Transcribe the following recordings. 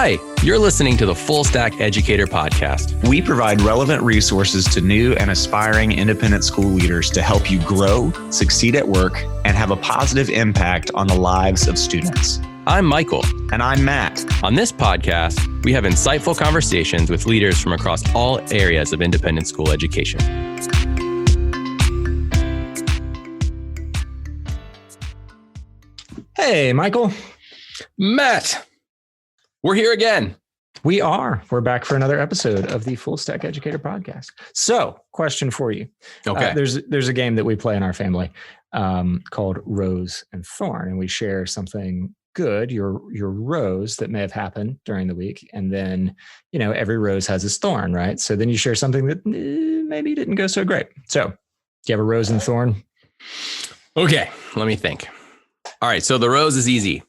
Hi, you're listening to the Full Stack Educator Podcast. We provide relevant resources to new and aspiring independent school leaders to help you grow, succeed at work, and have a positive impact on the lives of students. I'm Michael. And I'm Matt. On this podcast, we have insightful conversations with leaders from across all areas of independent school education. Hey, Michael. Matt, we're here again. We are. We're back for another episode of the Full Stack Educator Podcast. So, question for you. Okay. There's a game that we play in our family called Rose and Thorn, and we share something good, your rose that may have happened during the week, and then every rose has its thorn, right? So then you share something that maybe didn't go so great. So, do you have a rose and thorn? Okay, let me think. All right, so the rose is easy.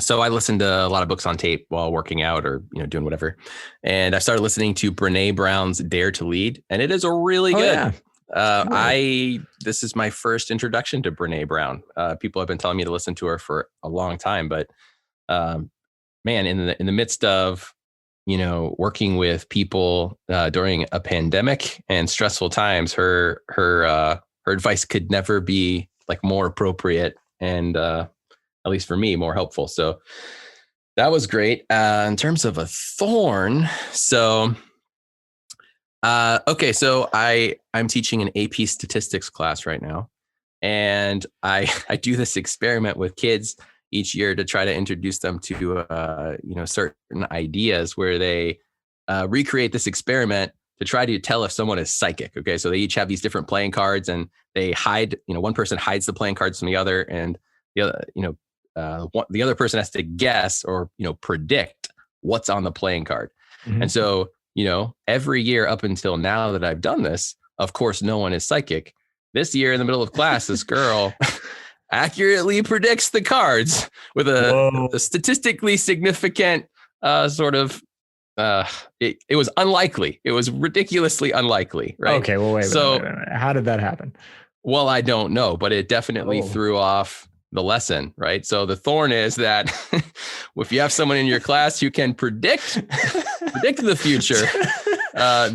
So I listened to a lot of books on tape while working out or doing whatever, and I started listening to Brene Brown's Dare to Lead, and it is a really good. Yeah. This is my first introduction to Brene Brown. People have been telling me to listen to her for a long time, but man, in the midst of working with people during a pandemic and stressful times, her advice could never be more appropriate and at least for me, more helpful. So that was great. In terms of a thorn, so I'm teaching an AP statistics class right now, and I do this experiment with kids each year to try to introduce them to certain ideas where they recreate this experiment to try to tell if someone is psychic. Okay, so they each have these different playing cards, and they hide. One person hides the playing cards from the other, and the other, the other person has to guess or predict what's on the playing card. Mm-hmm. And so every year up until now that I've done this, of course, no one is psychic. This year, in the middle of class, this girl accurately predicts the cards with a statistically significant sort of. It was unlikely. It was ridiculously unlikely, right? Okay, well, wait. How did that happen? Well, I don't know, but it definitely threw off the lesson, right? So the thorn is that if you have someone in your class who can predict the future,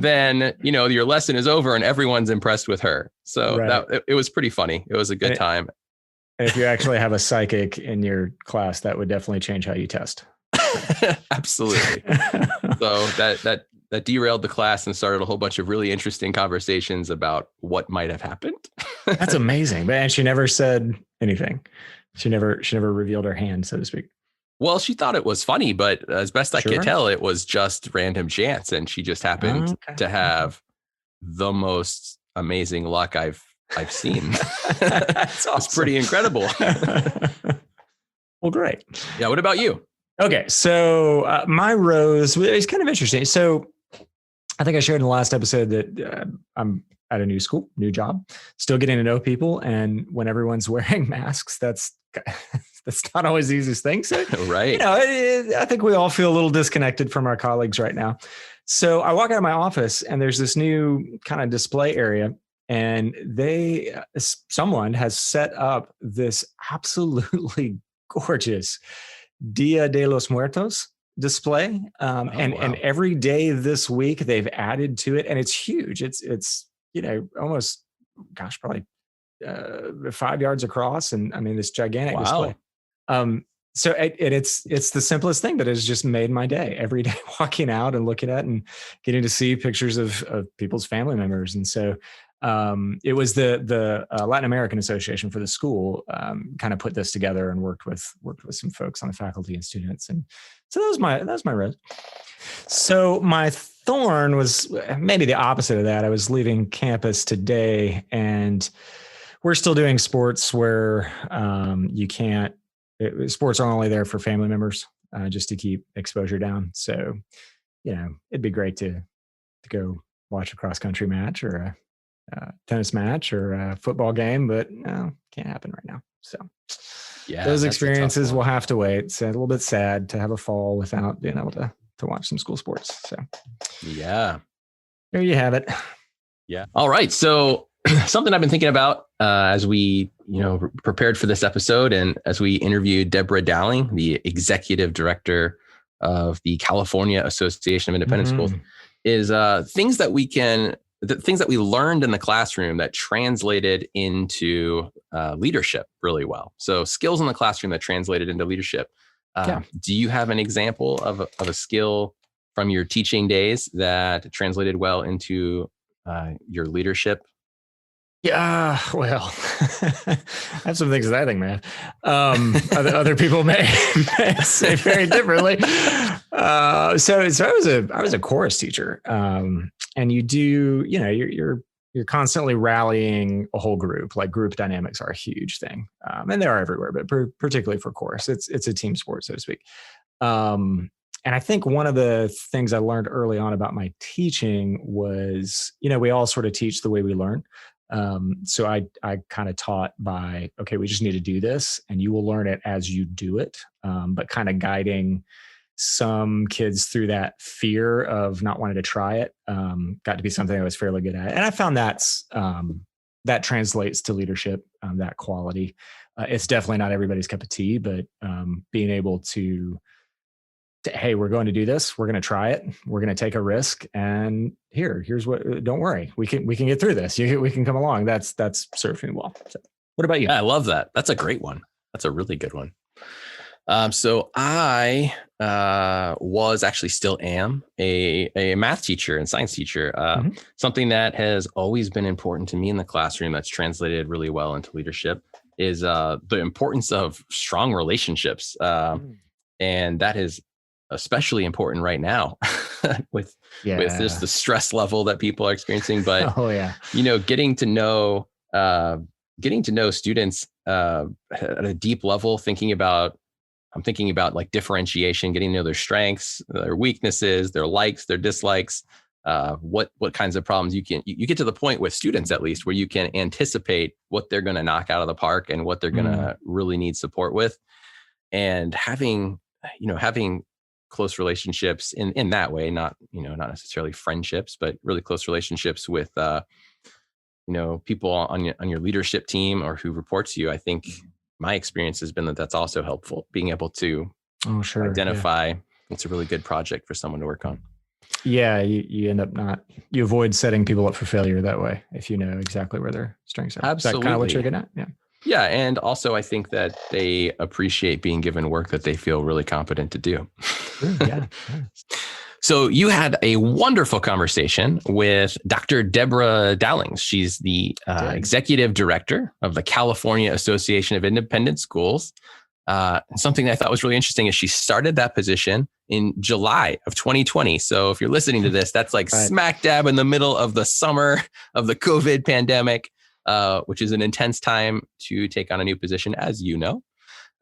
then your lesson is over and everyone's impressed with her. So it was pretty funny. It was a good time. And if you actually have a psychic in your class, that would definitely change how you test. Absolutely. So that derailed the class and started a whole bunch of really interesting conversations about what might have happened. That's amazing. And she never said anything. She never revealed her hand, so to speak. Well, she thought it was funny, but as best I could tell, it was just random chance. And she just happened to have the most amazing luck I've seen. That's awesome. It's pretty incredible. Well, great. Yeah. What about you? Okay, so my rose is kind of interesting. So I think I shared in the last episode that I'm at a new school, new job, still getting to know people. And when everyone's wearing masks, that's not always the easiest thing. So, right. I think we all feel a little disconnected from our colleagues right now. So I walk out of my office and there's this new kind of display area, and someone has set up this absolutely gorgeous Dia de los Muertos display. And every day this week they've added to it, and it's huge. It's almost, probably 5 yards across. And I mean, this gigantic display. So it's the simplest thing that has just made my day every day, walking out and looking at and getting to see pictures of people's family members. And so it was the Latin American Association for the school kind of put this together and worked with some folks on the faculty and students. And so that was my rose. So my thorn was maybe the opposite of that. I was leaving campus today, and we're still doing sports where sports are only there for family members, just to keep exposure down. So, it'd be great to go watch a cross country match or a tennis match or a football game, but no, can't happen right now. So those experiences will have to wait. It's a little bit sad to have a fall without being able to watch some school sports. So there you have it. Yeah. All right. So something I've been thinking about as we prepared for this episode, and as we interviewed Deborah Dowling, the executive director of the California Association of Independent Schools, is things that we learned in the classroom that translated into leadership really well. So skills in the classroom that translated into leadership. Do you have an example of a skill from your teaching days that translated well into your leadership? Yeah, well, I have some things that I think, man. Other people may say very differently. So I was a chorus teacher, and you're constantly rallying a whole group. Like group dynamics are a huge thing, and they are everywhere, but particularly for chorus, it's a team sport, so to speak. And I think one of the things I learned early on about my teaching was, we all sort of teach the way we learn. So I kind of taught by, okay, we just need to do this and you will learn it as you do it. But kind of guiding some kids through that fear of not wanting to try it, got to be something I was fairly good at. And I found that translates to leadership, that quality. It's definitely not everybody's cup of tea, but being able to, hey, we're going to do this. We're going to try it. We're going to take a risk. And here's what, don't worry. We can get through this. We can come along. That's served me well. So, what about you? Yeah, I love that. That's a great one. That's a really good one. So I still am a math teacher and science teacher. Something that has always been important to me in the classroom that's translated really well into leadership is the importance of strong relationships. And that is especially important right now with just the stress level that people are experiencing. But getting to know students at a deep level, I'm thinking about like differentiation, getting to know their strengths, their weaknesses, their likes, their dislikes, what kinds of problems you get to the point with students, at least, where you can anticipate what they're going to knock out of the park and what they're going to really need support with. And having close relationships in that way, not necessarily friendships, but really close relationships with, people on your leadership team or who report to you. I think my experience has been that that's also helpful, being able to identify it's a really good project for someone to work on. Yeah. You end up you avoid setting people up for failure that way, if you know exactly where their strengths are. Absolutely. Is that kind of what you're getting at? Yeah. Yeah. And also I think that they appreciate being given work that they feel really competent to do. Yeah. So you had a wonderful conversation with Dr. Deborah Dowling. She's the executive director of the California Association of Independent Schools. Something that I thought was really interesting is she started that position in July of 2020. So if you're listening to this, that's like smack dab in the middle of the summer of the COVID pandemic, which is an intense time to take on a new position, as you know.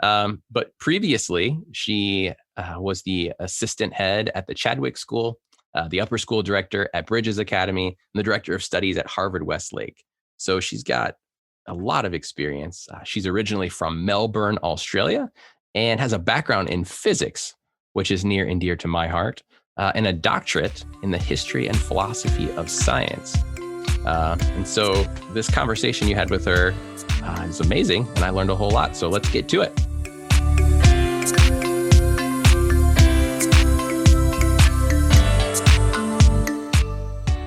But previously, she was the assistant head at the Chadwick School, the upper school director at Bridges Academy, and the director of studies at Harvard Westlake. So she's got a lot of experience. She's originally from Melbourne, Australia, and has a background in physics, which is near and dear to my heart, and a doctorate in the history and philosophy of science. And so this conversation you had with her is amazing, and I learned a whole lot. So let's get to it.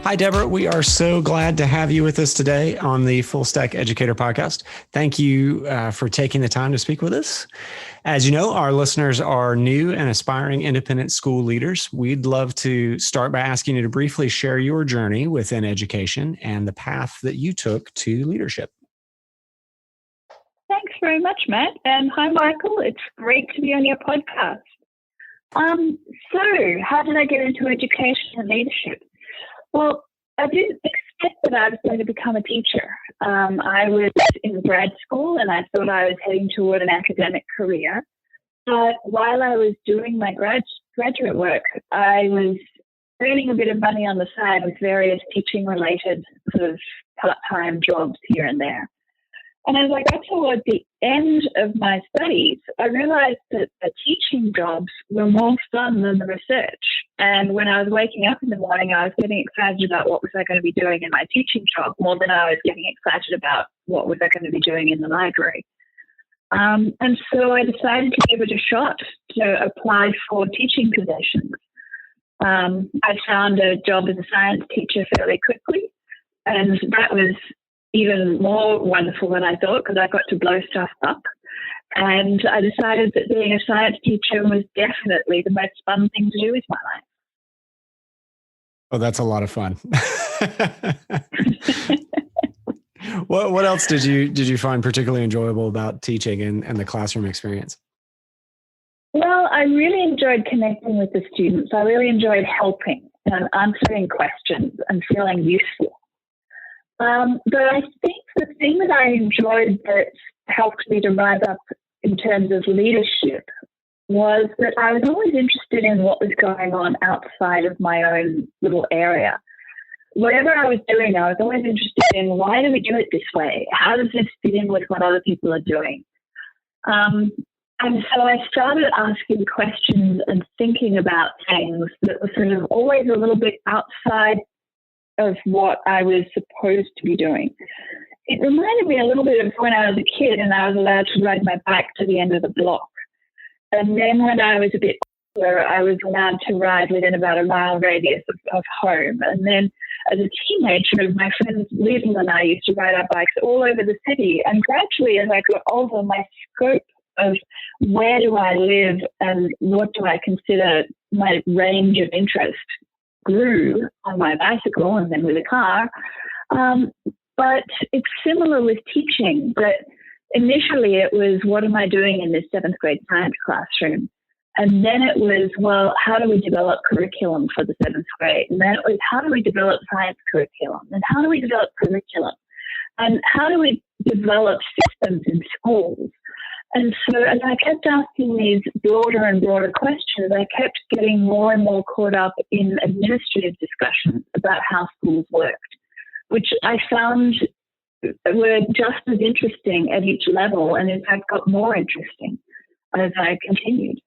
Hi, Deborah. We are so glad to have you with us today on the Full Stack Educator podcast. Thank you for taking the time to speak with us. As you know, our listeners are new and aspiring independent school leaders. We'd love to start by asking you to briefly share your journey within education and the path that you took to leadership. Thanks very much, Matt. And hi, Michael. It's great to be on your podcast. So how did I get into education and leadership? Well, I didn't expect that I was going to become a teacher. I was in grad school and I thought I was heading toward an academic career. But while I was doing my graduate work, I was earning a bit of money on the side with various teaching-related sort of part-time jobs here and there. And as I got toward the end of my studies, I realized that the teaching jobs were more fun than the research. And when I was waking up in the morning, I was getting excited about what was I going to be doing in my teaching job more than I was getting excited about what was I going to be doing in the library. And so I decided to give it a shot to apply for teaching positions. I found a job as a science teacher fairly quickly, and that was even more wonderful than I thought because I got to blow stuff up. And I decided that being a science teacher was definitely the most fun thing to do with my life. Oh, that's a lot of fun. What else did you find particularly enjoyable about teaching and the classroom experience? Well, I really enjoyed connecting with the students. I really enjoyed helping and answering questions and feeling useful. But I think the thing that I enjoyed that helped me to rise up in terms of leadership was that I was always interested in what was going on outside of my own little area. Whatever I was doing, I was always interested in why do we do it this way? How does this fit in with what other people are doing? And so I started asking questions and thinking about things that were sort of always a little bit outside of what I was supposed to be doing. It reminded me a little bit of when I was a kid and I was allowed to ride my bike to the end of the block. And then when I was a bit older, I was allowed to ride within about a mile radius of home. And then as a teenager, my friends Liam and I used to ride our bikes all over the city. And gradually, as I got older, my scope of where do I live and what do I consider my range of interest grew on my bicycle and then with a car. But it's similar with teaching, that initially it was, what am I doing in this 7th grade science classroom? And then it was, well, how do we develop curriculum for the 7th grade? And then it was, how do we develop science curriculum? And how do we develop curriculum? And how do we develop systems in schools? And so as I kept asking these broader and broader questions, I kept getting more and more caught up in administrative discussions about how schools worked, which I found were just as interesting at each level, and in fact got more interesting as I continued.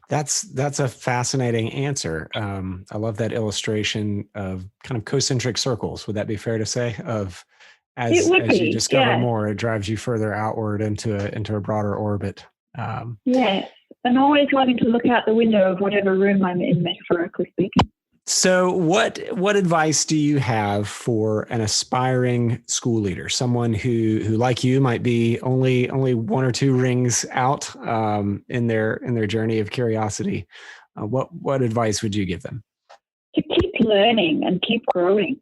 That's a fascinating answer. I love that illustration of kind of concentric circles. Would that be fair to say? As you discover more, it drives you further outward into a broader orbit. Yes, and always wanting to look out the window of whatever room I'm in, metaphorically speaking. So what advice do you have for an aspiring school leader, someone who like you might be only 1 or 2 rings out in their journey of curiosity? What advice would you give them? To keep learning and keep growing.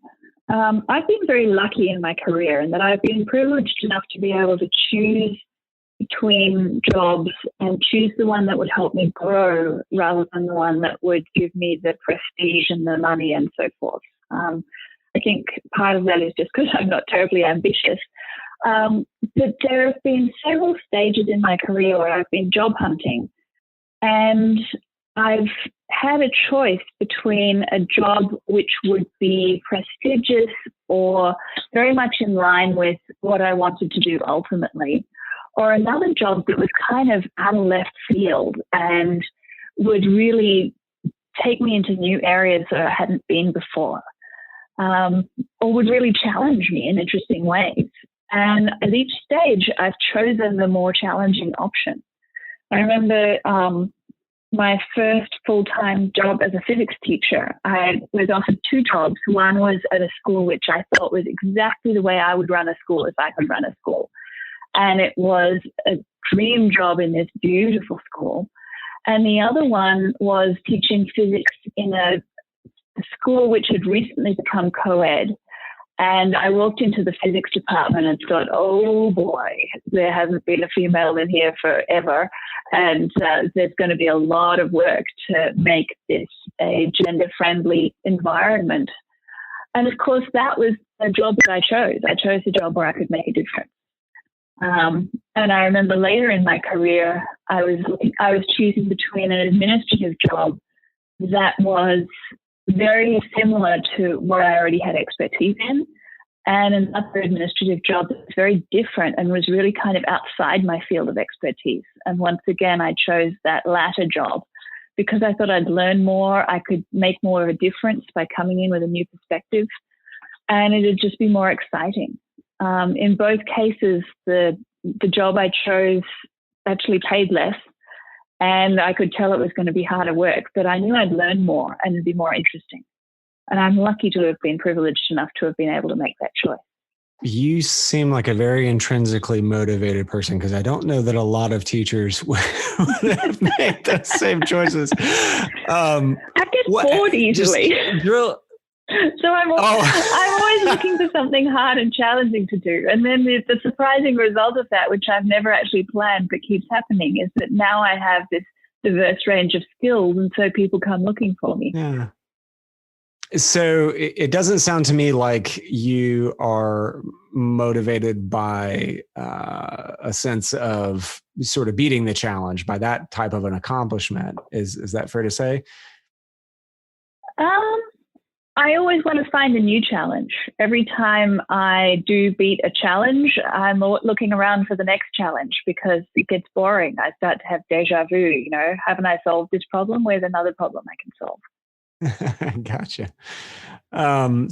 I've been very lucky in my career in that I've been privileged enough to be able to choose between jobs and choose the one that would help me grow rather than the one that would give me the prestige and the money and so forth. I think part of that is just because I'm not terribly ambitious. But there have been several stages in my career where I've been job hunting, and I've had a choice between a job which would be prestigious or very much in line with what I wanted to do ultimately, or another job that was kind of out of left field and would really take me into new areas that I hadn't been before, or would really challenge me in interesting ways. And at each stage, I've chosen the more challenging option. I remember my first full-time job as a physics teacher, I was offered 2 jobs. One was at a school which I thought was exactly the way I would run a school if I could run a school. And it was a dream job in this beautiful school. And the other one was teaching physics in a school which had recently become co-ed. And I walked into the physics department and thought, oh boy, there hasn't been a female in here forever. And there's going to be a lot of work to make this a gender-friendly environment. And of course, that was a job that I chose. I chose a job where I could make a difference. And I remember later in my career, I was choosing between an administrative job that was very similar to what I already had expertise in, and another administrative job that was very different and was really kind of outside my field of expertise. And once again, I chose that latter job because I thought I'd learn more. I could make more of a difference by coming in with a new perspective, and it'd just be more exciting. In both cases, the job I chose actually paid less, and I could tell it was going to be harder work, but I knew I'd learn more and it'd be more interesting. And I'm lucky to have been privileged enough to have been able to make that choice. You seem like a very intrinsically motivated person, because I don't know that a lot of teachers would have made those same choices. I get bored easily. So I'm always looking for something hard and challenging to do. And then the surprising result of that, which I've never actually planned but keeps happening, is that now I have this diverse range of skills, and so people come looking for me. Yeah. So it doesn't sound to me like you are motivated by a sense of sort of beating the challenge, by that type of an accomplishment. Is that fair to say? I always want to find a new challenge. Every time I do beat a challenge, I'm looking around for the next challenge because it gets boring. I start to have deja vu, haven't I solved this problem? Where's another problem I can solve? Gotcha.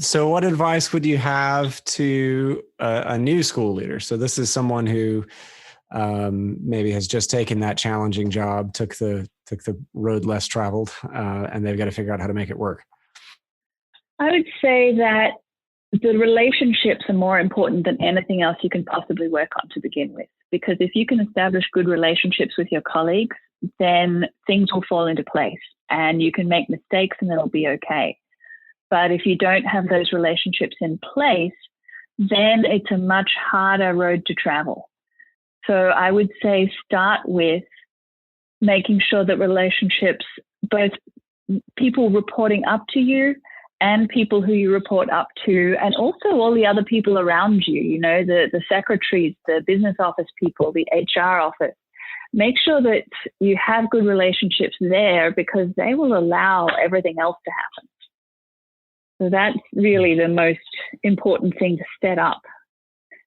So what advice would you have to a new school leader? So this is someone who maybe has just taken that challenging job, took the road less traveled, and they've got to figure out how to make it work. I would say that the relationships are more important than anything else you can possibly work on to begin with. Because if you can establish good relationships with your colleagues, then things will fall into place and you can make mistakes and it'll be okay. But if you don't have those relationships in place, then it's a much harder road to travel. So I would say start with making sure that relationships, both people reporting up to you and people who you report up to, and also all the other people around you, the secretaries, the business office people, the HR office. Make sure that you have good relationships there because they will allow everything else to happen. So that's really the most important thing to set up.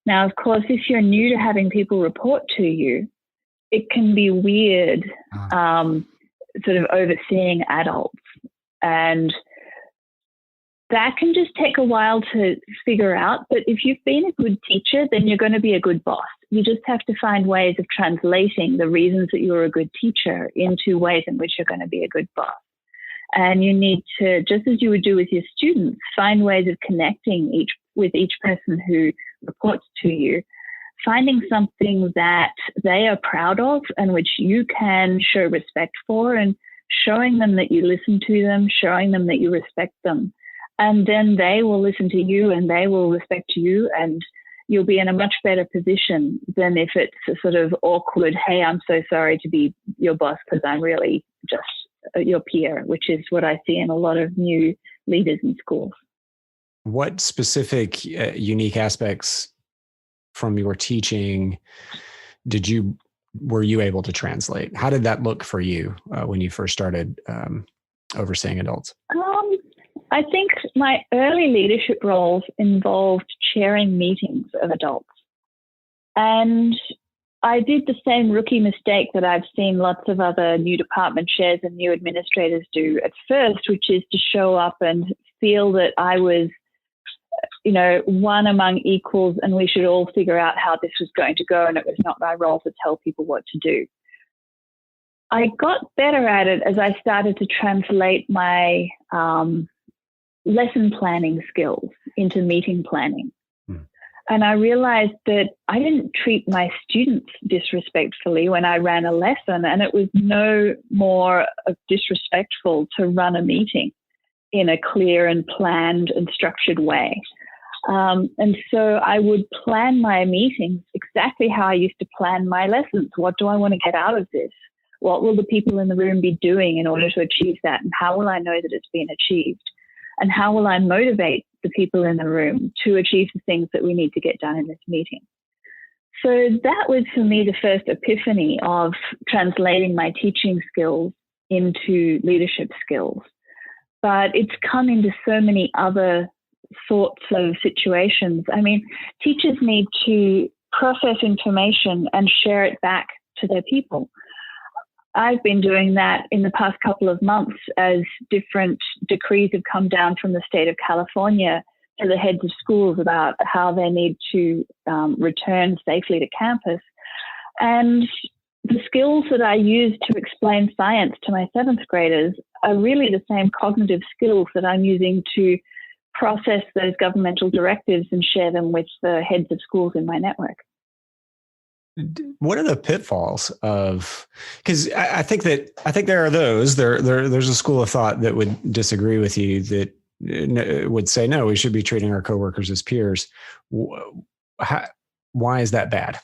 Now, of course, if you're new to having people report to you, it can be weird sort of overseeing adults. And that can just take a while to figure out. But if you've been a good teacher, then you're going to be a good boss. You just have to find ways of translating the reasons that you're a good teacher into ways in which you're going to be a good boss. And you need to, just as you would do with your students, find ways of connecting with each person who reports to you, finding something that they are proud of and which you can show respect for, and showing them that you listen to them, showing them that you respect them. And then they will listen to you and they will respect you, and you'll be in a much better position than if it's a sort of awkward, hey, I'm so sorry to be your boss because I'm really just your peer, which is what I see in a lot of new leaders in schools. What specific unique aspects from your teaching were you able to translate? How did that look for you when you first started overseeing adults? I think my early leadership roles involved chairing meetings of adults. And I did the same rookie mistake that I've seen lots of other new department chairs and new administrators do at first, which is to show up and feel that I was, one among equals and we should all figure out how this was going to go, and it was not my role to tell people what to do. I got better at it as I started to translate my lesson planning skills into meeting planning. And I realized that I didn't treat my students disrespectfully when I ran a lesson, and it was no more disrespectful to run a meeting in a clear and planned and structured way. And so I would plan my meetings exactly how I used to plan my lessons. What do I want to get out of this? What will the people in the room be doing in order to achieve that? And how will I know that it's been achieved? And how will I motivate the people in the room to achieve the things that we need to get done in this meeting? So that was for me the first epiphany of translating my teaching skills into leadership skills. But it's come into so many other sorts of situations. I mean, teachers need to process information and share it back to their people. I've been doing that in the past couple of months as different decrees have come down from the state of California to the heads of schools about how they need to return safely to campus. And the skills that I use to explain science to my 7th graders are really the same cognitive skills that I'm using to process those governmental directives and share them with the heads of schools in my network. What are the pitfalls of, because I think there are those, there's a school of thought that would disagree with you, that would say, no, we should be treating our coworkers as peers. Why is that bad?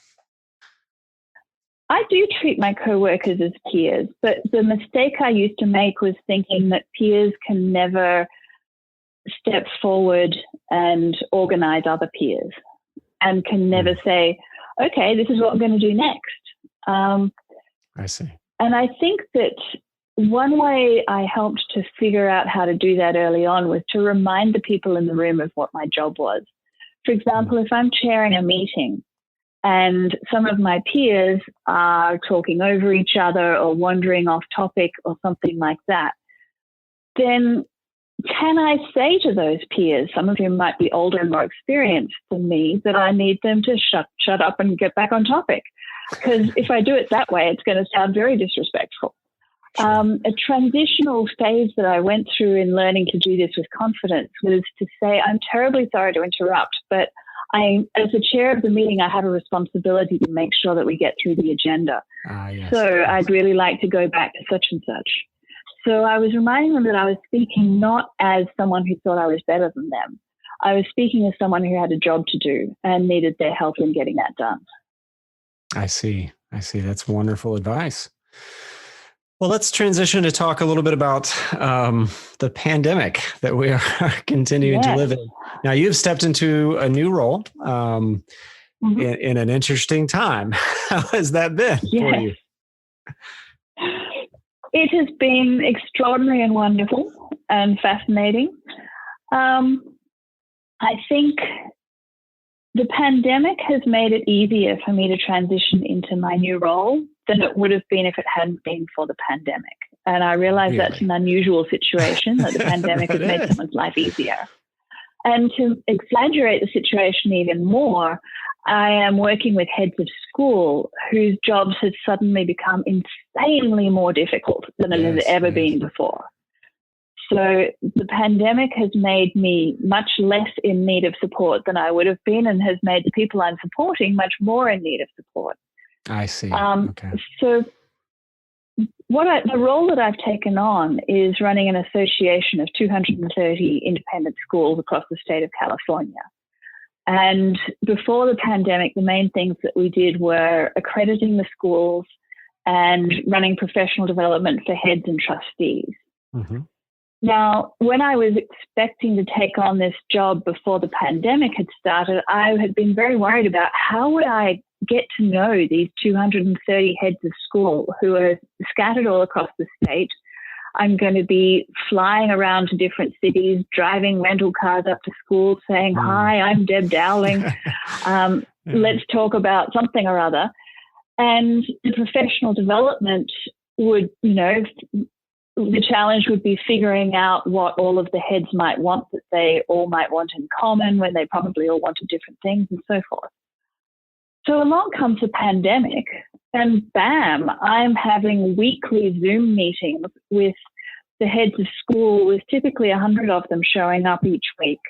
I do treat my coworkers as peers, but the mistake I used to make was thinking that peers can never step forward and organize other peers and can never say, okay, this is what I'm going to do next. I see. And I think that one way I helped to figure out how to do that early on was to remind the people in the room of what my job was. For example, if I'm chairing a meeting and some of my peers are talking over each other or wandering off topic or something like that, then can I say to those peers, some of whom might be older and more experienced than me, that I need them to shut up and get back on topic? Because if I do it that way, it's going to sound very disrespectful. Sure. A transitional phase that I went through in learning to do this with confidence was to say, I'm terribly sorry to interrupt, but as the chair of the meeting, I have a responsibility to make sure that we get through the agenda. Yes. So I'd really like to go back to such and such. So I was reminding them that I was speaking not as someone who thought I was better than them. I was speaking as someone who had a job to do and needed their help in getting that done. I see. That's wonderful advice. Well, let's transition to talk a little bit about the pandemic that we are continuing to live in. Now, you've stepped into a new role in an interesting time. How has that been for you? It has been extraordinary and wonderful and fascinating. I think the pandemic has made it easier for me to transition into my new role than it would have been if it hadn't been for the pandemic. And I realize that's an unusual situation, that the pandemic has made someone's life easier. And to exaggerate the situation even more, I am working with heads of school whose jobs have suddenly become insanely more difficult than it has ever been before. So the pandemic has made me much less in need of support than I would have been, and has made the people I'm supporting much more in need of support. I see. Okay. So the role that I've taken on is running an association of 230 independent schools across the state of California. And before the pandemic, the main things that we did were accrediting the schools and running professional development for heads and trustees. Mm-hmm. Now, when I was expecting to take on this job before the pandemic had started, I had been very worried about how would I get to know these 230 heads of school who are scattered all across the state. I'm going to be flying around to different cities, driving rental cars up to school, saying, hi, I'm Deb Dowling. Let's talk about something or other. And the professional development would, the challenge would be figuring out what all of the heads might want, that they all might want in common when they probably all wanted different things, and so forth. So along comes the pandemic, and bam, I'm having weekly Zoom meetings with the heads of school, with typically 100 of them showing up each week,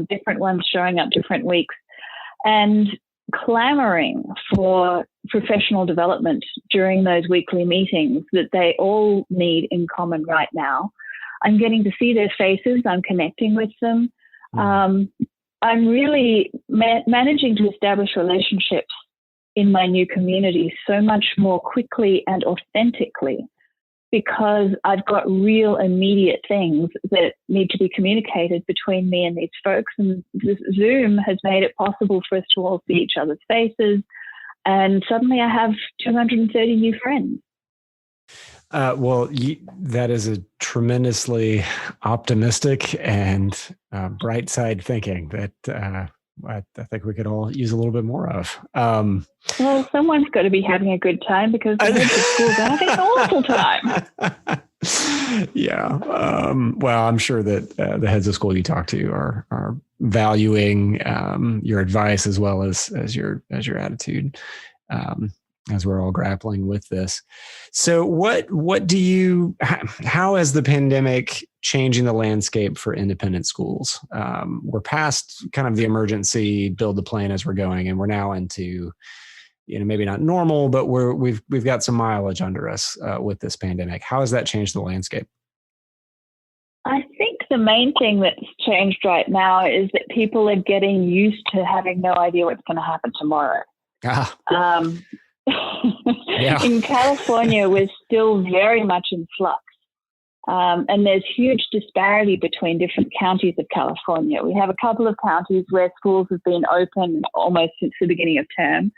different ones showing up different weeks, and clamoring for professional development during those weekly meetings that they all need in common right now. I'm getting to see their faces. I'm connecting with them. I'm really managing to establish relationships in my new community so much more quickly and authentically, because I've got real immediate things that need to be communicated between me and these folks. And Zoom has made it possible for us to all see each other's faces. And suddenly I have 230 new friends. That is a tremendously optimistic and bright side thinking that I think we could all use a little bit more of. Well, someone's got to be having a good time because the heads of schools are having an awful time. Yeah. Well, I'm sure that the heads of school you talk to are valuing your advice as well as your attitude. As we're all grappling with this. So how is the pandemic changing the landscape for independent schools? We're past kind of the emergency build the plan as we're going, and we're now into, maybe not normal, but we've got some mileage under us with this pandemic. How has that changed the landscape? I think the main thing that's changed right now is that people are getting used to having no idea what's going to happen tomorrow. Yeah. In California, we're still very much in flux. And there's huge disparity between different counties of California. We have a couple of counties where schools have been open almost since the beginning of term.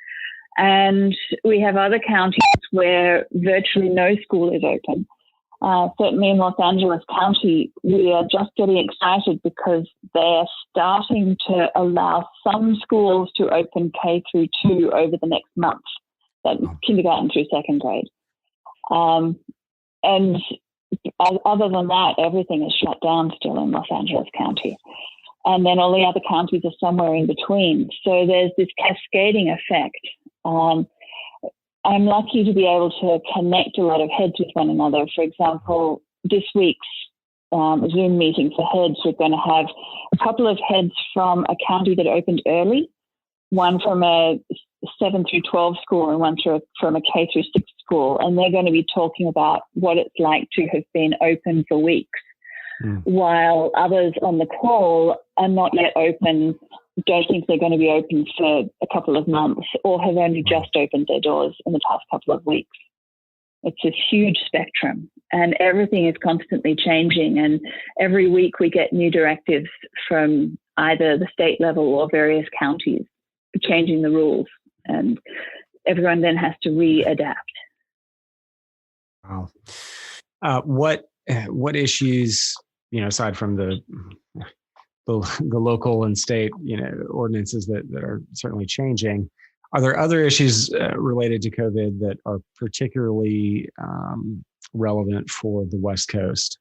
And we have other counties where virtually no school is open. Certainly in Los Angeles County, we are just getting excited because they are starting to allow some schools to open K through 2 over the next month. That's kindergarten through second grade. And other than that, everything is shut down still in Los Angeles County. And then all the other counties are somewhere in between. So there's this cascading effect. I'm lucky to be able to connect a lot of heads with one another. For example, this week's Zoom meeting for heads, we're going to have a couple of heads from a county that opened early, one from a 7 through 12 school and one from a K through 6 school. And they're going to be talking about what it's like to have been open for weeks, while others on the call are not yet open, don't think they're going to be open for a couple of months, or have only just opened their doors in the past couple of weeks. It's a huge spectrum, and everything is constantly changing. And every week we get new directives from either the state level or various counties changing the rules, and everyone then has to re-adapt. Wow. What issues, aside from the local and state, ordinances that are certainly changing, are there other issues related to COVID that are particularly relevant for the West Coast?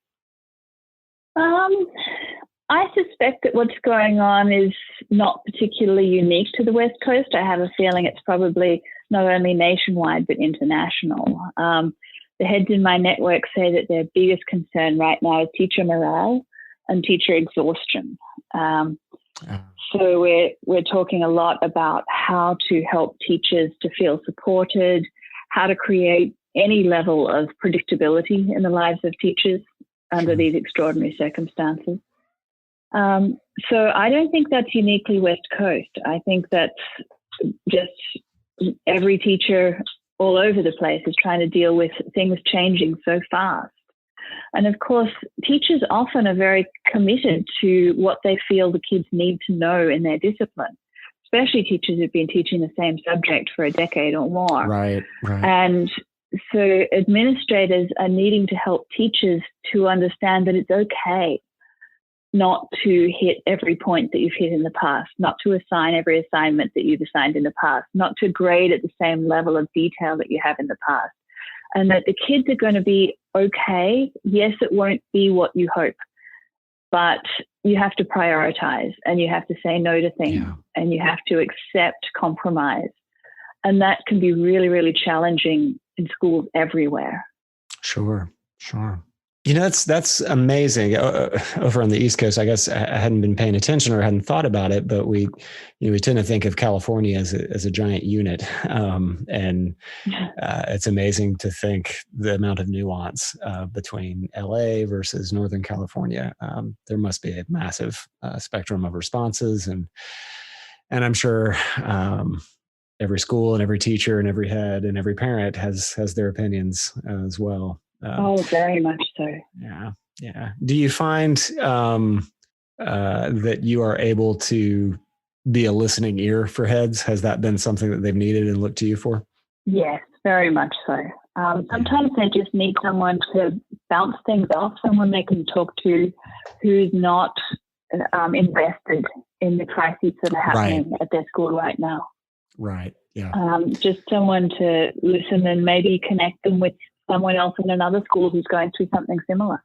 I suspect that what's going on is not particularly unique to the West Coast. I have a feeling it's probably not only nationwide, but international. The heads in my network say that their biggest concern right now is teacher morale and teacher exhaustion. So we're talking a lot about how to help teachers to feel supported, how to create any level of predictability in the lives of teachers under these extraordinary circumstances. So I don't think that's uniquely West Coast. I think that's just every teacher all over the place is trying to deal with things changing so fast. And of course, teachers often are very committed to what they feel the kids need to know in their discipline, especially teachers who've been teaching the same subject for a decade or more. Right. And so administrators are needing to help teachers to understand that it's okay not to hit every point that you've hit in the past, not to assign every assignment that you've assigned in the past, not to grade at the same level of detail that you have in the past. And that the kids are going to be okay. Yes, it won't be what you hope, but you have to prioritize and you have to say no to things and you have to accept compromise. And that can be really, really challenging in schools everywhere. Sure. That's amazing. Over on the East Coast, I guess I hadn't been paying attention or hadn't thought about it, but we tend to think of California as a giant unit, and it's amazing to think the amount of nuance between LA versus Northern California. There must be a massive spectrum of responses, and I'm sure every school and every teacher and every head and every parent has their opinions as well. Very much so. Yeah. Do you find that you are able to be a listening ear for heads? Has that been something that they've needed and looked to you for? Yes, Very much so. Sometimes they just need someone to bounce things off, someone they can talk to who's not invested in the crises that are happening at their school right now. Right. Yeah. Just someone to listen and maybe connect them with someone else in another school who's going through something similar.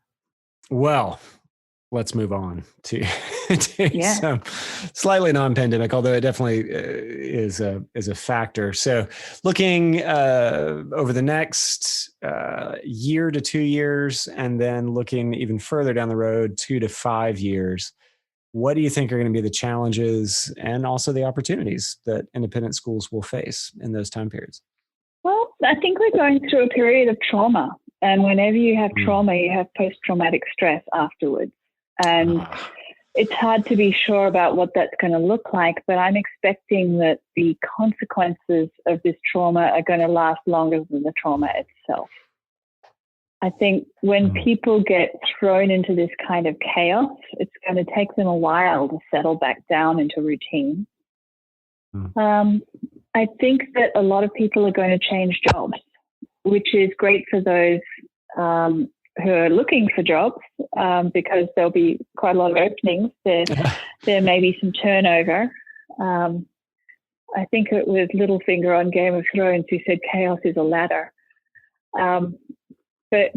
Well, let's move on to Yeah. some slightly non-pandemic, although it definitely is a factor. So looking over the next year to 2 years, and then looking even further down the road, 2 to 5 years, what do you think are going to be the challenges and also the opportunities that independent schools will face in those time periods? Well, I think we're going through a period of trauma. And whenever you have trauma, you have post-traumatic stress afterwards. And it's hard to be sure about what that's going to look like, but I'm expecting that the consequences of this trauma are going to last longer than the trauma itself. I think when people get thrown into this kind of chaos, it's going to take them a while to settle back down into routine. I think that a lot of people are going to change jobs, which is great for those who are looking for jobs because there'll be quite a lot of openings. There may be some turnover. I think it was Littlefinger on Game of Thrones who said chaos is a ladder. But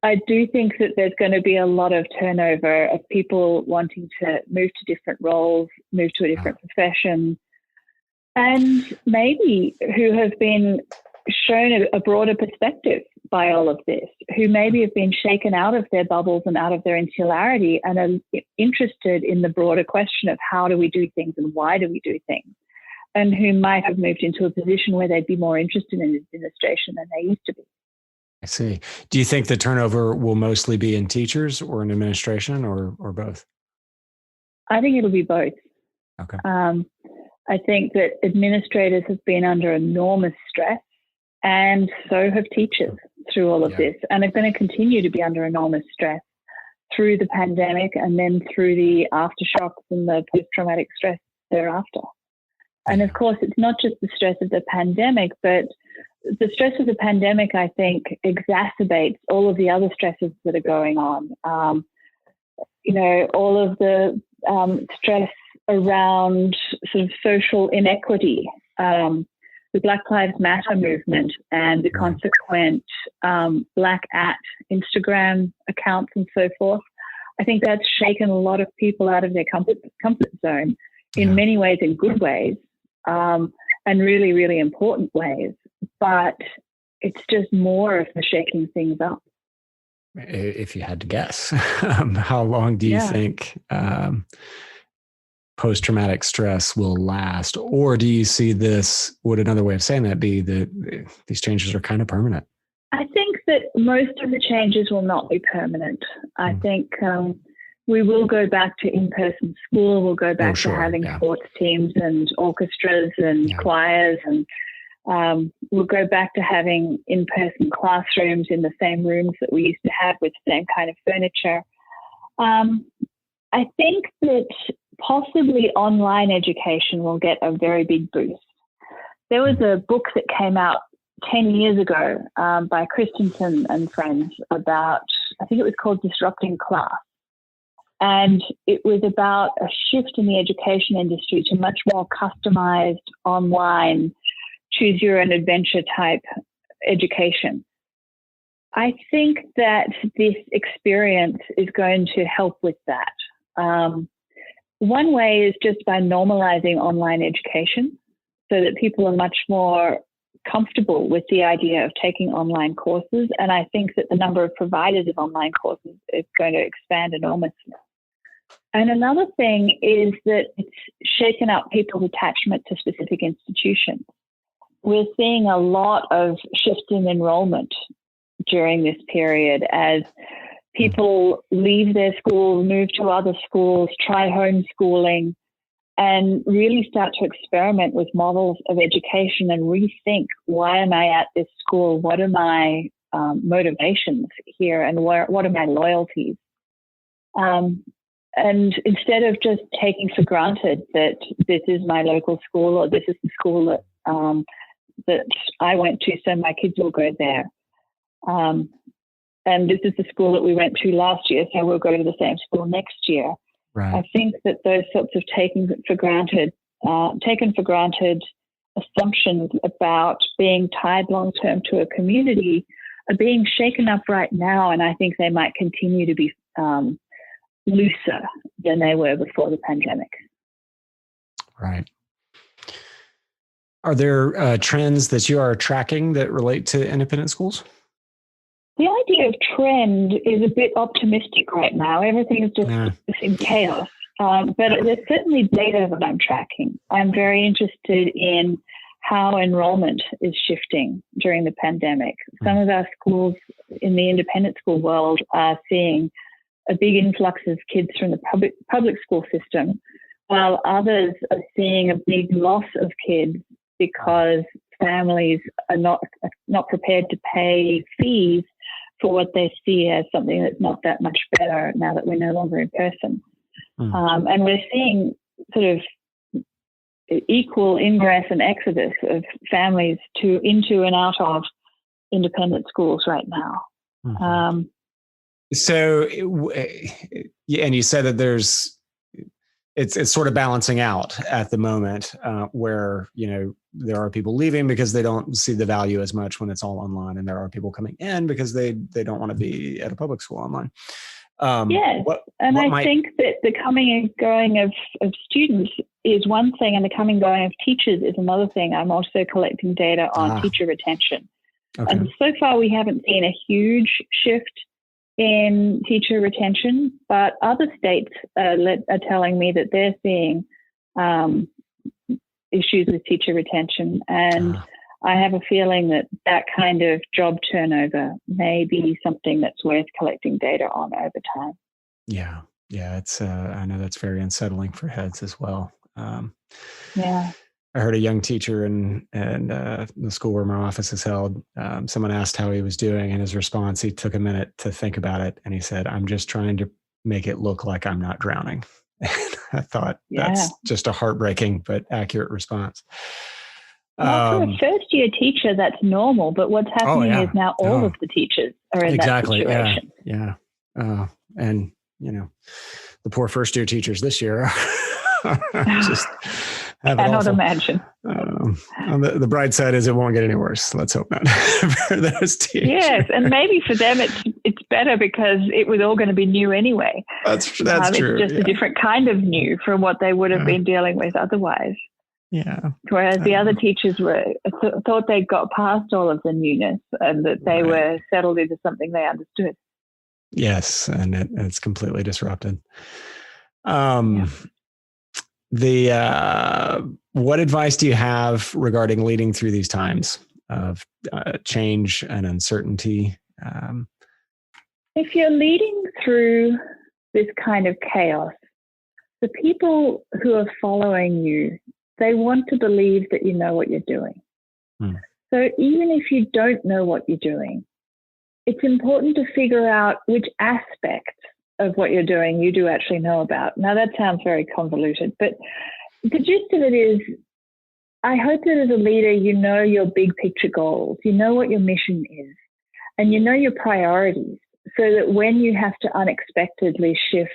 I do think that there's going to be a lot of turnover of people wanting to move to different roles, move to a different profession, and maybe who have been shown a broader perspective by all of this, who maybe have been shaken out of their bubbles and out of their insularity and are interested in the broader question of how do we do things and why do we do things, and who might have moved into a position where they'd be more interested in administration than they used to be. I see. Do you think the turnover will mostly be in teachers or in administration or both? I think it'll be both. Okay. I think that administrators have been under enormous stress, and so have teachers through all of this, and are going to continue to be under enormous stress through the pandemic and then through the aftershocks and the post-traumatic stress thereafter. And of course, it's not just the stress of the pandemic, but the stress of the pandemic, I think, exacerbates all of the other stresses that are going on. All of the stress around sort of social inequity, the Black Lives Matter movement and the consequent Black at Instagram accounts and so forth. I think that's shaken a lot of people out of their comfort zone in many ways, in good ways, and really, really important ways. But it's just more of the shaking things up. If you had to guess, how long do you think post-traumatic stress will last? Or do you see this, would another way of saying that be that these changes are kind of permanent? I think that most of the changes will not be permanent. I think we will go back to in-person school. We'll go back to having sports teams and orchestras and choirs, and we'll go back to having in-person classrooms in the same rooms that we used to have with the same kind of furniture. I think that possibly online education will get a very big boost. There was a book that came out 10 years ago by Christensen and friends about, I think it was called Disrupting Class. And it was about a shift in the education industry to much more customized online, choose your own adventure type education. I think that this experience is going to help with that. One way is just by normalizing online education so that people are much more comfortable with the idea of taking online courses. And I think that the number of providers of online courses is going to expand enormously. And another thing is that it's shaken up people's attachment to specific institutions. We're seeing a lot of shift in enrollment during this period as people leave their schools, move to other schools, try homeschooling, and really start to experiment with models of education and rethink, why am I at this school? What are my motivations here? And what are my loyalties? And instead of just taking for granted that this is my local school or this is the school that I went to, so my kids will go there. And this is the school that we went to last year, so we'll go to the same school next year. Right. I think that those sorts of taken for granted assumptions about being tied long term to a community are being shaken up right now, and I think they might continue to be looser than they were before the pandemic. Right. Are there trends that you are tracking that relate to independent schools? The idea of trend is a bit optimistic right now. Everything is just in chaos. But there's certainly data that I'm tracking. I'm very interested in how enrollment is shifting during the pandemic. Some of our schools in the independent school world are seeing a big influx of kids from the public school system, while others are seeing a big loss of kids because families are not prepared to pay fees for what they see as something that's not that much better now that we're no longer in person. And we're seeing sort of equal ingress and exodus of families into and out of independent schools right now. So, and you said that it's sort of balancing out at the moment, where, there are people leaving because they don't see the value as much when it's all online, and there are people coming in because they don't want to be at a public school online. Yes, I think that the coming and going of students is one thing, and the coming and going of teachers is another thing. I'm also collecting data on teacher retention. Okay. And so far we haven't seen a huge shift in teacher retention, but other states are telling me that they're seeing issues with teacher retention. And I have a feeling that kind of job turnover may be something that's worth collecting data on over time. Yeah. It's I know that's very unsettling for heads as well. I heard a young teacher in the school where my office is held. Someone asked how he was doing, and his response, he took a minute to think about it, and he said, "I'm just trying to make it look like I'm not drowning." And I thought that's just a heartbreaking but accurate response. Well, for a first-year teacher, that's normal. But what's happening is now all of the teachers are in that situation. Yeah. And the poor first-year teachers this year just have it cannot awful. Imagine. On the bright side is it won't get any worse. Let's hope not for those teachers. Yes, and maybe for them it's better because it was all going to be new anyway. That's true. It's just a different kind of new from what they would have been dealing with otherwise. Yeah. Whereas the other teachers thought they got past all of the newness and that they were settled into something they understood. Yes, and it's completely disrupted. What advice do you have regarding leading through these times of change and uncertainty? If you're leading through this kind of chaos, the people who are following you, they want to believe that you know what you're doing. So even if you don't know what you're doing, it's important to figure out which aspect of what you're doing you do actually know about. Now, that sounds very convoluted, but the gist of it is, I hope that as a leader, you know your big picture goals, you know what your mission is, and you know your priorities, so that when you have to unexpectedly shift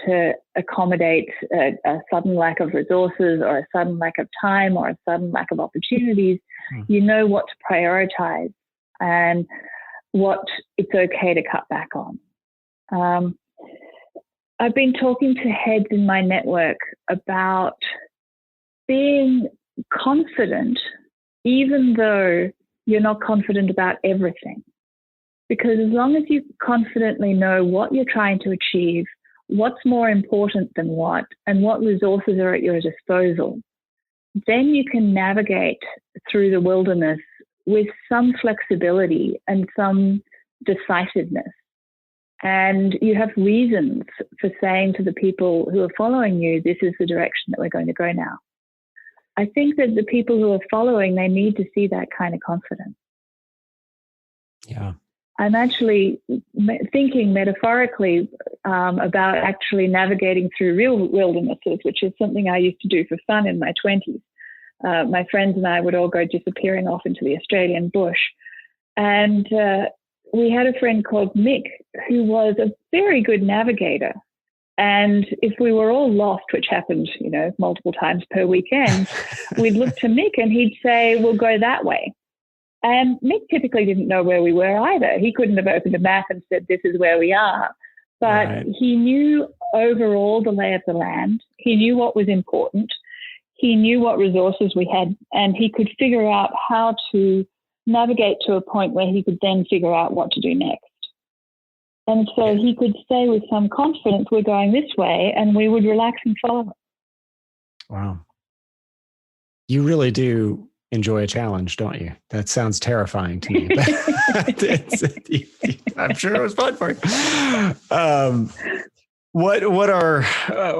to accommodate a sudden lack of resources or a sudden lack of time or a sudden lack of opportunities, you know what to prioritize and what it's okay to cut back on. I've been talking to heads in my network about being confident, even though you're not confident about everything. Because as long as you confidently know what you're trying to achieve, what's more important than what, and what resources are at your disposal, then you can navigate through the wilderness with some flexibility and some decisiveness. And you have reasons for saying to the people who are following you, this is the direction that we're going to go now. I think that the people who are following, they need to see that kind of confidence. Yeah. I'm actually thinking metaphorically about actually navigating through real wildernesses, which is something I used to do for fun in my 20s. my friends and I would all go disappearing off into the Australian bush. And we had a friend called Mick who was a very good navigator. And if we were all lost, which happened, multiple times per weekend, we'd look to Mick and he'd say, we'll go that way. And Mick typically didn't know where we were either. He couldn't have opened a map and said, this is where we are. But Right. he knew overall the lay of the land. He knew what was important. He knew what resources we had, and he could figure out how to navigate to a point where he could then figure out what to do next. And so he could say with some confidence, we're going this way, and we would relax and follow it. Wow. You really do enjoy a challenge, don't you? That sounds terrifying to me. I'm sure it was fun for you.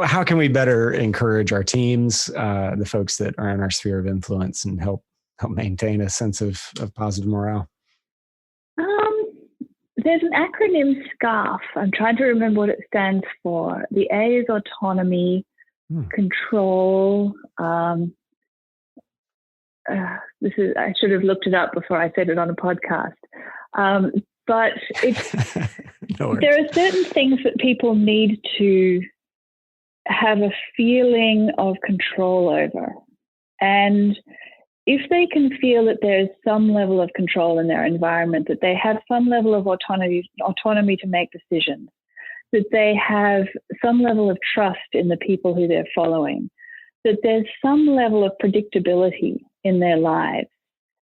How can we better encourage our teams, the folks that are in our sphere of influence, and help maintain a sense of positive morale? There's an acronym, SCARF. I'm trying to remember what it stands for. The A is autonomy, control. I should have looked it up before I said it on a podcast. But there are certain things that people need to have a feeling of control over. And if they can feel that there's some level of control in their environment, that they have some level of autonomy to make decisions, that they have some level of trust in the people who they're following, that there's some level of predictability in their lives,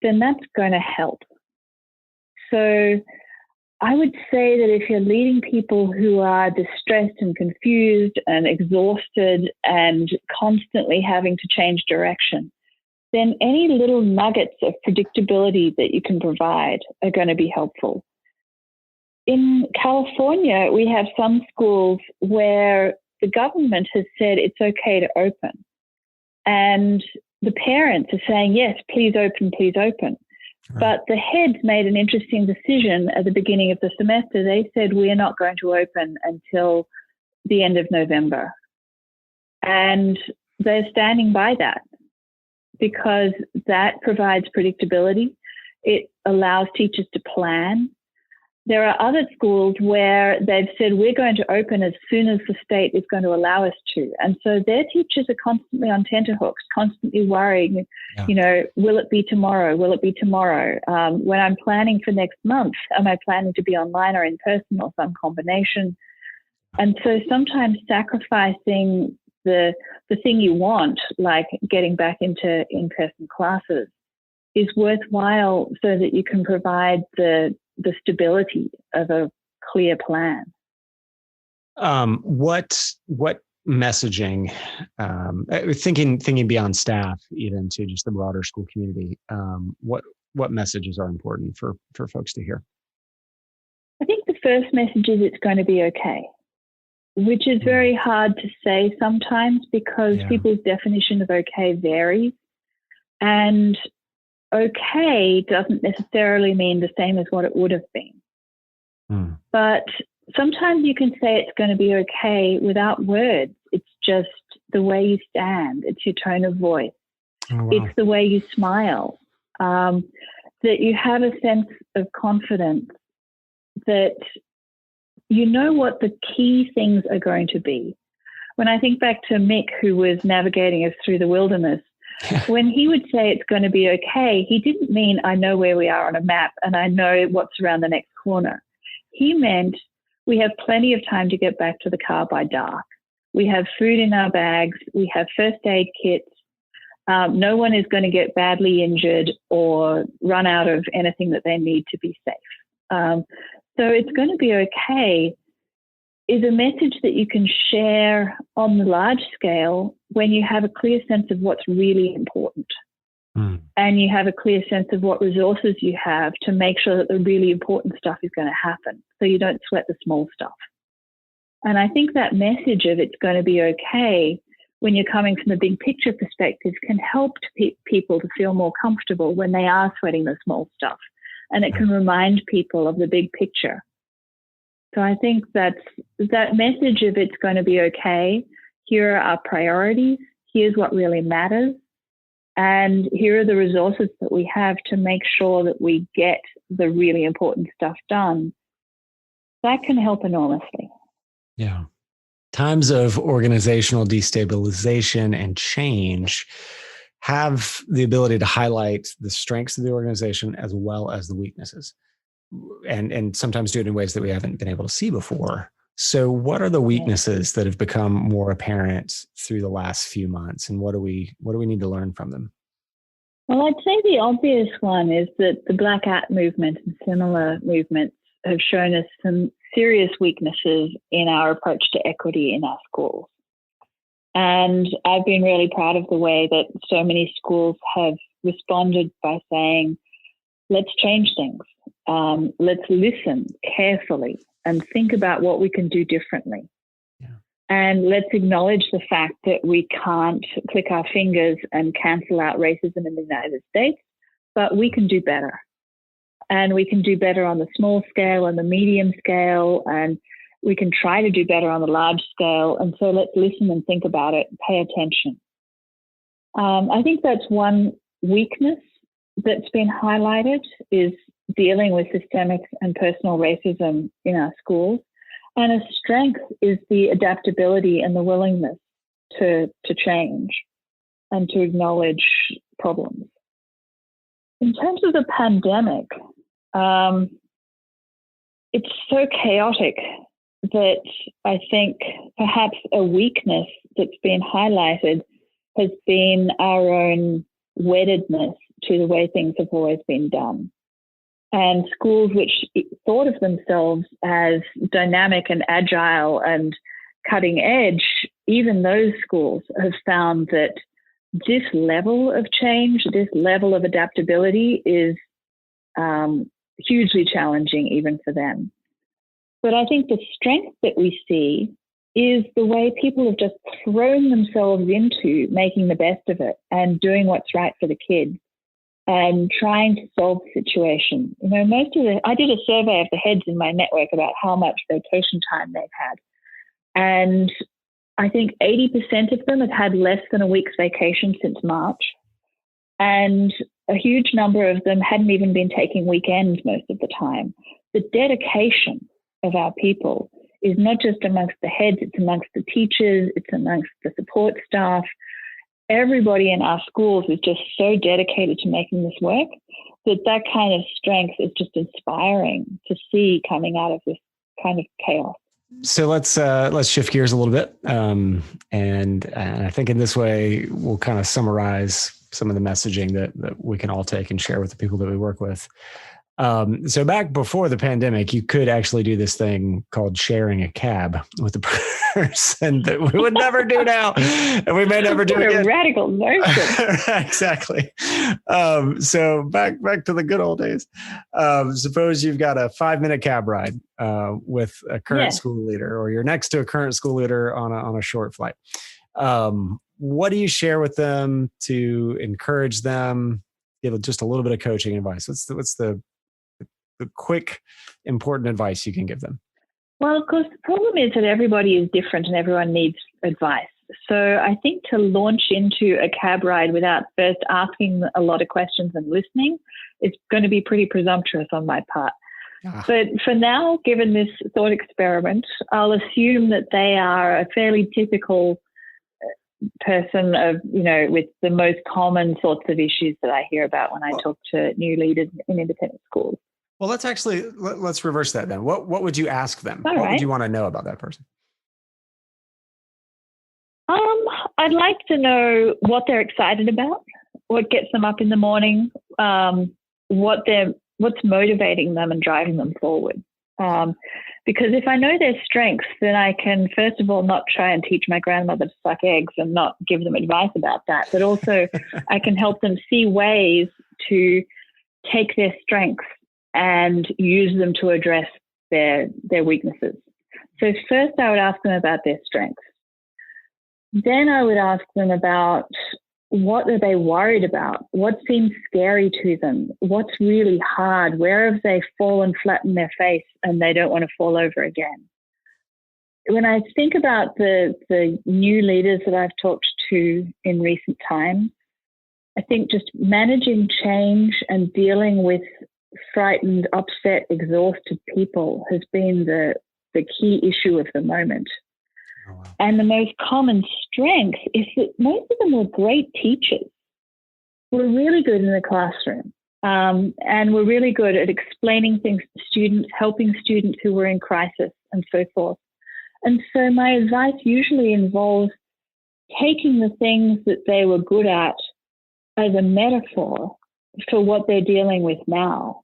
then that's going to help. So I would say that if you're leading people who are distressed and confused and exhausted and constantly having to change direction, then any little nuggets of predictability that you can provide are going to be helpful. In California, we have some schools where the government has said it's okay to open. And the parents are saying, yes, please open, please open. Right. But the heads made an interesting decision at the beginning of the semester. They said, we're not going to open until the end of November. And they're standing by that, because that provides predictability. It allows teachers to plan. There are other schools where they've said, we're going to open as soon as the state is going to allow us to. And so their teachers are constantly on tenterhooks, constantly worrying, will it be tomorrow? Will it be tomorrow? When I'm planning for next month, am I planning to be online or in person or some combination? And so sometimes sacrificing the thing you want, like getting back into in-person classes, is worthwhile so that you can provide the stability of a clear plan. What messaging, thinking beyond staff, even to just the broader school community, what messages are important for folks to hear? I think the first message is it's going to be okay, which is very hard to say sometimes because people's definition of okay varies. And okay doesn't necessarily mean the same as what it would have been. But sometimes you can say it's going to be okay without words. It's just the way you stand. It's your tone of voice. Oh, wow. It's the way you smile. That you have a sense of confidence, that you know what the key things are going to be. When I think back to Mick, who was navigating us through the wilderness, when he would say it's going to be okay, he didn't mean I know where we are on a map and I know what's around the next corner. He meant we have plenty of time to get back to the car by dark. We have food in our bags. We have first aid kits. No one is going to get badly injured or run out of anything that they need to be safe. So it's going to be okay is a message that you can share on the large scale when you have a clear sense of what's really important. And you have a clear sense of what resources you have to make sure that the really important stuff is going to happen, so you don't sweat the small stuff. And I think that message of it's going to be okay when you're coming from a big picture perspective can help people to feel more comfortable when they are sweating the small stuff. And it can remind people of the big picture. So I think that message of it's going to be okay. Here are our priorities. Here's what really matters. And here are the resources that we have to make sure that we get the really important stuff done. That can help enormously. Yeah. Times of organizational destabilization and change have the ability to highlight the strengths of the organization as well as the weaknesses, and sometimes do it in ways that we haven't been able to see before. So what are the weaknesses that have become more apparent through the last few months, and what do we need to learn from them? Well, I'd say the obvious one is that the Black Hat movement and similar movements have shown us some serious weaknesses in our approach to equity in our schools. And I've been really proud of the way that so many schools have responded by saying, let's change things. Let's listen carefully and think about what we can do differently. Yeah. And let's acknowledge the fact that we can't click our fingers and cancel out racism in the United States, but we can do better. And we can do better on the small scale and the medium scale, and we can try to do better on the large scale. And so let's listen and think about it, pay attention. I think that's one weakness that's been highlighted, is dealing with systemic and personal racism in our schools. And a strength is the adaptability and the willingness to change and to acknowledge problems. In terms of the pandemic, it's so chaotic that I think perhaps a weakness that's been highlighted has been our own weddedness to the way things have always been done. And schools which thought of themselves as dynamic and agile and cutting edge, even those schools have found that this level of change, this level of adaptability is hugely challenging even for them. But I think the strength that we see is the way people have just thrown themselves into making the best of it and doing what's right for the kids and trying to solve the situation. You know, I did a survey of the heads in my network about how much vacation time they've had. And I think 80% of them have had less than a week's vacation since March. And a huge number of them hadn't even been taking weekends most of the time. The dedication of our people is not just amongst the heads, it's amongst the teachers, it's amongst the support staff. Everybody in our schools is just so dedicated to making this work that kind of strength is just inspiring to see coming out of this kind of chaos. So let's shift gears a little bit, and I think in this way we'll kind of summarize some of the messaging that we can all take and share with the people that we work with. So back before the pandemic, you could actually do this thing called sharing a cab with the person that we would never do now, and we may never do what again. A radical notion. Exactly. So back to the good old days. Suppose you've got a 5-minute cab ride with a current school leader, or you're next to a current school leader on a short flight. What do you share with them to encourage them? Give just a little bit of coaching advice. What's the quick, important advice you can give them? Well, of course, the problem is that everybody is different and everyone needs advice. So I think to launch into a cab ride without first asking a lot of questions and listening is going to be pretty presumptuous on my part. But for now, given this thought experiment, I'll assume that they are a fairly typical person of, with the most common sorts of issues that I hear about when I talk to new leaders in independent schools. Well, let's reverse that then. What would you ask them? What would you want to know about that person? I'd like to know what they're excited about, what gets them up in the morning, what's motivating them and driving them forward. Because if I know their strengths, then I can, first of all, not try and teach my grandmother to suck eggs and not give them advice about that. But also I can help them see ways to take their strengths and use them to address their weaknesses. So first I would ask them about their strengths. Then I would ask them about what are they worried about? What seems scary to them? What's really hard? Where have they fallen flat in their face and they don't want to fall over again? When I think about the new leaders that I've talked to in recent times, I think just managing change and dealing with frightened, upset, exhausted people has been the key issue of the moment. Oh, wow. And the most common strength is that most of them were great teachers. We're really good in the classroom. And we're really good at explaining things to students, helping students who were in crisis and so forth. And so my advice usually involves taking the things that they were good at as a metaphor for what they're dealing with now.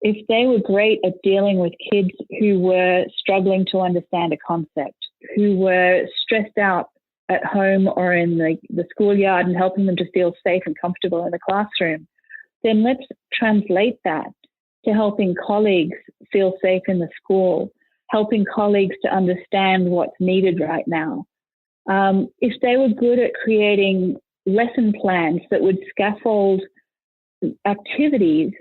If they were great at dealing with kids who were struggling to understand a concept, who were stressed out at home or in the schoolyard and helping them to feel safe and comfortable in the classroom, then let's translate that to helping colleagues feel safe in the school, helping colleagues to understand what's needed right now. If they were good at creating lesson plans that would scaffold activities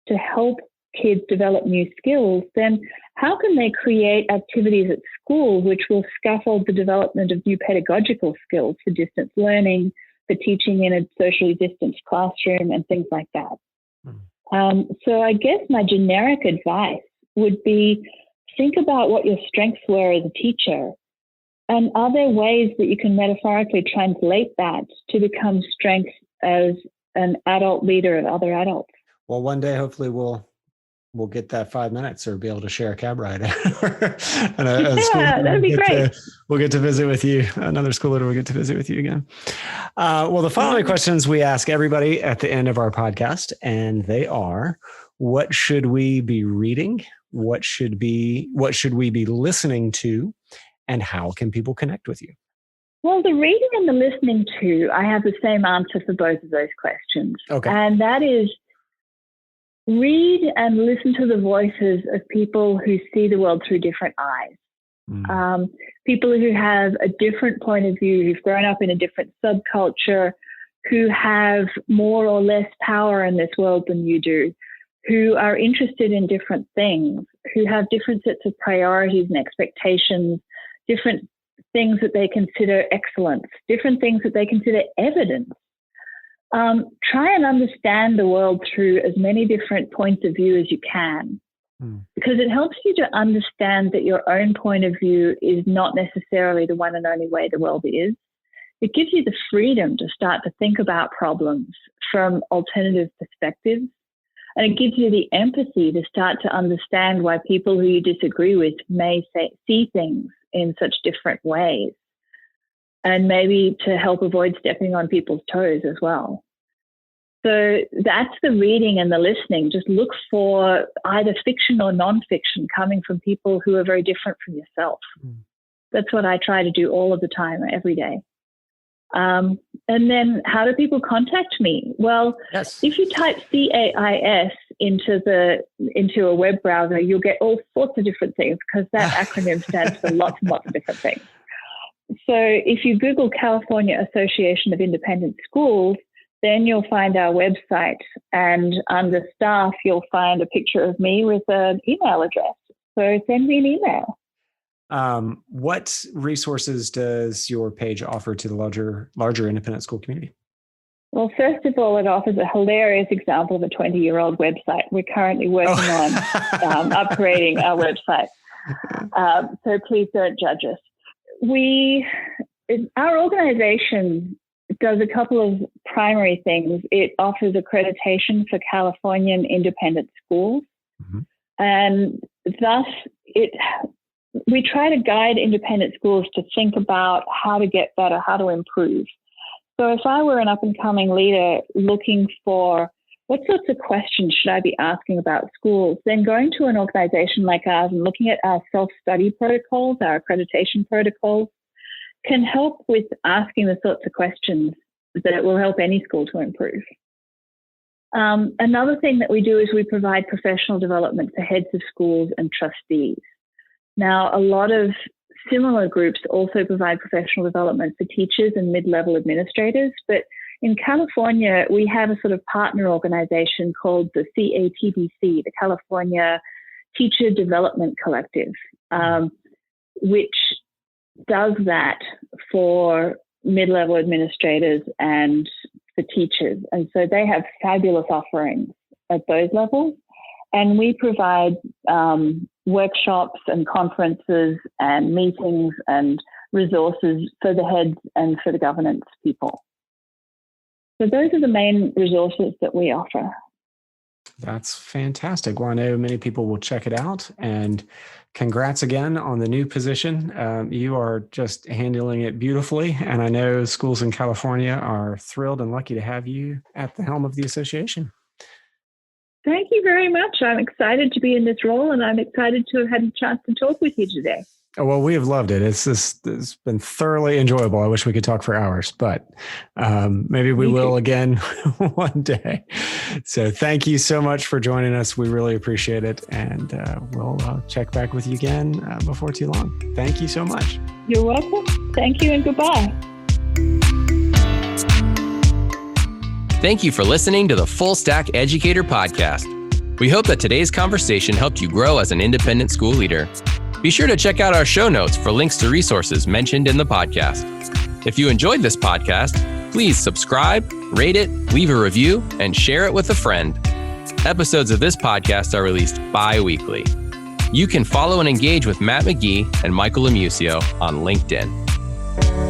to help kids develop new skills, then how can they create activities at school which will scaffold the development of new pedagogical skills for distance learning, for teaching in a socially distanced classroom and things like that? So I guess my generic advice would be think about what your strengths were as a teacher, and are there ways that you can metaphorically translate that to become strengths as an adult leader of other adults? Well, one day, hopefully we'll get that 5 minutes or be able to share a cab ride. That'd be great. We'll get to visit with you. Another school leader will get to visit with you again. Well, the following questions we ask everybody at the end of our podcast, and they are: what should we be reading? What should we be listening to? And how can people connect with you? Well, the reading and the listening to, I have the same answer for both of those questions. Okay. And that is, read and listen to the voices of people who see the world through different eyes. People who have a different point of view, who've grown up in a different subculture, who have more or less power in this world than you do, who are interested in different things, who have different sets of priorities and expectations, different things that they consider excellence, different things that they consider evidence. Try and understand the world through as many different points of view as you can, because it helps you to understand that your own point of view is not necessarily the one and only way the world is. It gives you the freedom to start to think about problems from alternative perspectives, and it gives you the empathy to start to understand why people who you disagree with may see things in such different ways, and maybe to help avoid stepping on people's toes as well. So that's the reading and the listening. Just look for either fiction or nonfiction coming from people who are very different from yourself. That's what I try to do all of the time, every day. And then how do people contact me? Well, yes. If you type CAIS into a web browser, you'll get all sorts of different things, because that acronym stands for lots and lots of different things. So if you Google California Association of Independent Schools, then you'll find our website, and under staff, you'll find a picture of me with an email address. So send me an email. What resources does your page offer to the larger independent school community? Well, first of all, it offers a hilarious example of a 20-year-old website. We're currently working on upgrading our website. So please don't judge us. Our organization does a couple of primary things. It offers accreditation for Californian independent schools. And thus we try to guide independent schools to think about how to get better, how to improve. So if I were an up-and-coming leader looking for what sorts of questions should I be asking about schools, then going to an organization like ours and looking at our self-study protocols, our accreditation protocols, can help with asking the sorts of questions that will help any school to improve. Another thing that we do is we provide professional development for heads of schools and trustees. Now, a lot of similar groups also provide professional development for teachers and mid-level administrators, but in California, we have a sort of partner organization called the CATDC, the California Teacher Development Collective, which does that for mid-level administrators and for teachers. And so they have fabulous offerings at those levels. And we provide workshops and conferences and meetings and resources for the heads and for the governance people. So those are the main resources that we offer. That's fantastic. Well, I know many people will check it out. And congrats again on the new position. You are just handling it beautifully. And I know schools in California are thrilled and lucky to have you at the helm of the association. Thank you very much. I'm excited to be in this role, and I'm excited to have had a chance to talk with you today. Oh, well, we have loved it. It's been thoroughly enjoyable. I wish we could talk for hours, but maybe we will again one day. So thank you so much for joining us. We really appreciate it. And we'll check back with you again before too long. Thank you so much. You're welcome. Thank you and goodbye. Thank you for listening to the Full Stack Educator Podcast. We hope that today's conversation helped you grow as an independent school leader. Be sure to check out our show notes for links to resources mentioned in the podcast. If you enjoyed this podcast, please subscribe, rate it, leave a review, and share it with a friend. Episodes of this podcast are released bi-weekly. You can follow and engage with Matt McGee and Michael Amusio on LinkedIn.